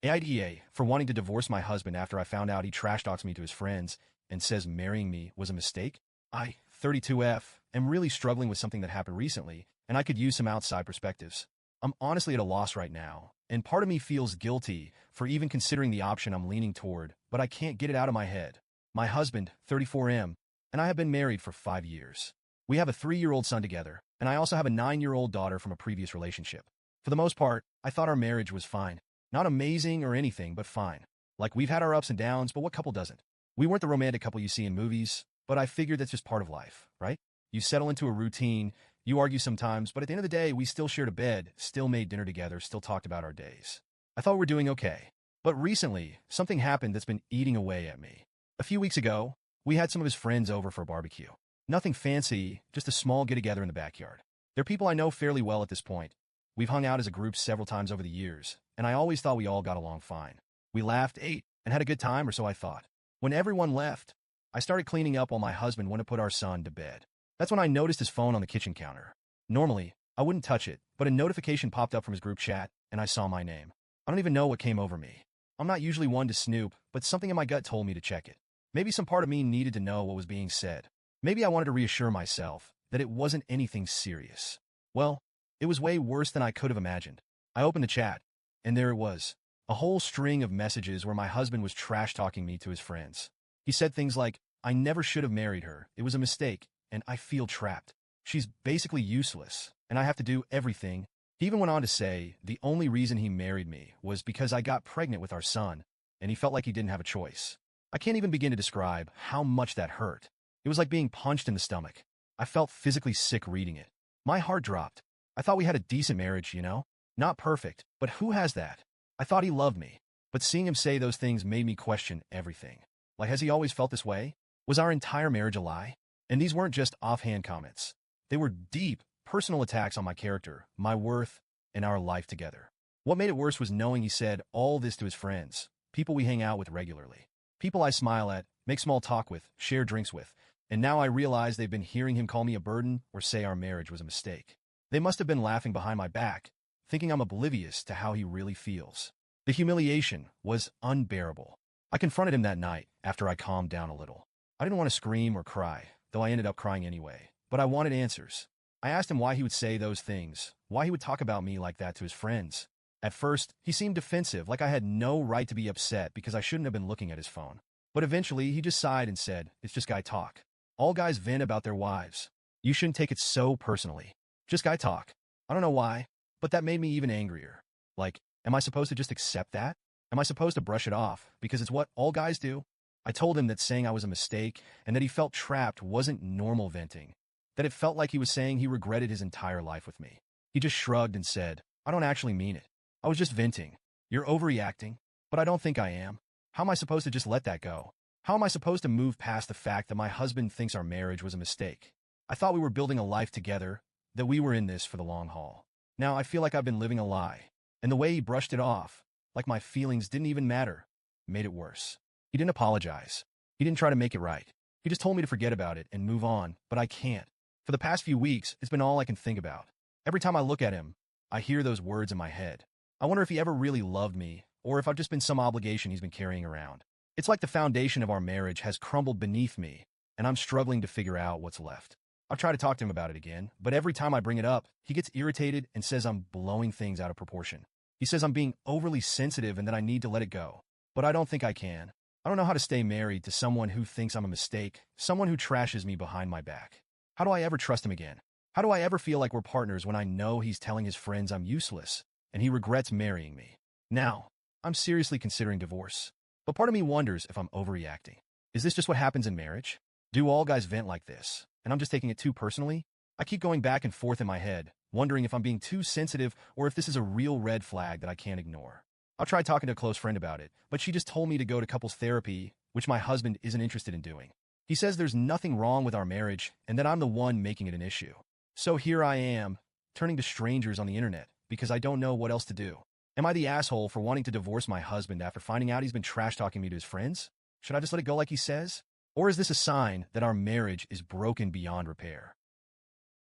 AITA for wanting to divorce my husband after I found out he trash talks me to his friends and says marrying me was a mistake. I, 32F, am really struggling with something that happened recently, and I could use some outside perspectives. I'm honestly at a loss right now, and part of me feels guilty for even considering the option I'm leaning toward, but I can't get it out of my head. My husband, 34M, and I have been married for 5 years. We have a 3-year-old son together, and I also have a 9-year-old daughter from a previous relationship. For the most part, I thought our marriage was fine. Not amazing or anything, but fine. Like, we've had our ups and downs, but what couple doesn't? We weren't the romantic couple you see in movies, but I figured that's just part of life, right? You settle into a routine, you argue sometimes, but at the end of the day, we still shared a bed, still made dinner together, still talked about our days. I thought we were doing okay. But recently, something happened that's been eating away at me. A few weeks ago, we had some of his friends over for a barbecue. Nothing fancy, just a small get-together in the backyard. They're people I know fairly well at this point. We've hung out as a group several times over the years, and I always thought we all got along fine. We laughed, ate, and had a good time, or so I thought. When everyone left, I started cleaning up while my husband went to put our son to bed. That's when I noticed his phone on the kitchen counter. Normally, I wouldn't touch it, but a notification popped up from his group chat, and I saw my name. I don't even know what came over me. I'm not usually one to snoop, but something in my gut told me to check it. Maybe some part of me needed to know what was being said. Maybe I wanted to reassure myself that it wasn't anything serious. Well, it was way worse than I could have imagined. I opened the chat, and there it was. A whole string of messages where my husband was trash-talking me to his friends. He said things like, "I never should have married her. It was a mistake, and I feel trapped. She's basically useless, and I have to do everything." He even went on to say the only reason he married me was because I got pregnant with our son, and he felt like he didn't have a choice. I can't even begin to describe how much that hurt. It was like being punched in the stomach. I felt physically sick reading it. My heart dropped. I thought we had a decent marriage, you know? Not perfect, but who has that? I thought he loved me, but seeing him say those things made me question everything. Like, has he always felt this way? Was our entire marriage a lie? And these weren't just offhand comments. They were deep, personal attacks on my character, my worth, and our life together. What made it worse was knowing he said all this to his friends, people we hang out with regularly, people I smile at, make small talk with, share drinks with, and now I realize they've been hearing him call me a burden or say our marriage was a mistake. They must have been laughing behind my back, thinking I'm oblivious to how he really feels. The humiliation was unbearable. I confronted him that night after I calmed down a little. I didn't want to scream or cry, though I ended up crying anyway, but I wanted answers. I asked him why he would say those things, why he would talk about me like that to his friends. At first, he seemed defensive, like I had no right to be upset because I shouldn't have been looking at his phone. But eventually, he just sighed and said, "It's just guy talk. All guys vent about their wives. You shouldn't take it so personally. Just guy talk." I don't know why, but that made me even angrier. Like, am I supposed to just accept that? Am I supposed to brush it off because it's what all guys do? I told him that saying I was a mistake and that he felt trapped wasn't normal venting, that it felt like he was saying he regretted his entire life with me. He just shrugged and said, "I don't actually mean it. I was just venting. You're overreacting, but I don't think I am. How am I supposed to just let that go? How am I supposed to move past the fact that my husband thinks our marriage was a mistake? I thought we were building a life together, that we were in this for the long haul. Now I feel like I've been living a lie, and the way he brushed it off, like my feelings didn't even matter, made it worse. He didn't apologize. He didn't try to make it right. He just told me to forget about it and move on, but I can't. For the past few weeks, it's been all I can think about. Every time I look at him, I hear those words in my head. I wonder if he ever really loved me, or if I've just been some obligation he's been carrying around. It's like the foundation of our marriage has crumbled beneath me, and I'm struggling to figure out what's left. I've tried to talk to him about it again, but every time I bring it up, he gets irritated and says I'm blowing things out of proportion. He says I'm being overly sensitive and that I need to let it go. But I don't think I can. I don't know how to stay married to someone who thinks I'm a mistake, someone who trashes me behind my back. How do I ever trust him again? How do I ever feel like we're partners when I know he's telling his friends I'm useless, and he regrets marrying me? Now, I'm seriously considering divorce. But part of me wonders if I'm overreacting. Is this just what happens in marriage? Do all guys vent like this, and I'm just taking it too personally? I keep going back and forth in my head, wondering if I'm being too sensitive or if this is a real red flag that I can't ignore. I'll try talking to a close friend about it, but she just told me to go to couples therapy, which my husband isn't interested in doing. He says there's nothing wrong with our marriage and that I'm the one making it an issue. So here I am, turning to strangers on the internet because I don't know what else to do. Am I the asshole for wanting to divorce my husband after finding out he's been trash-talking me to his friends? Should I just let it go like he says? Or is this a sign that our marriage is broken beyond repair?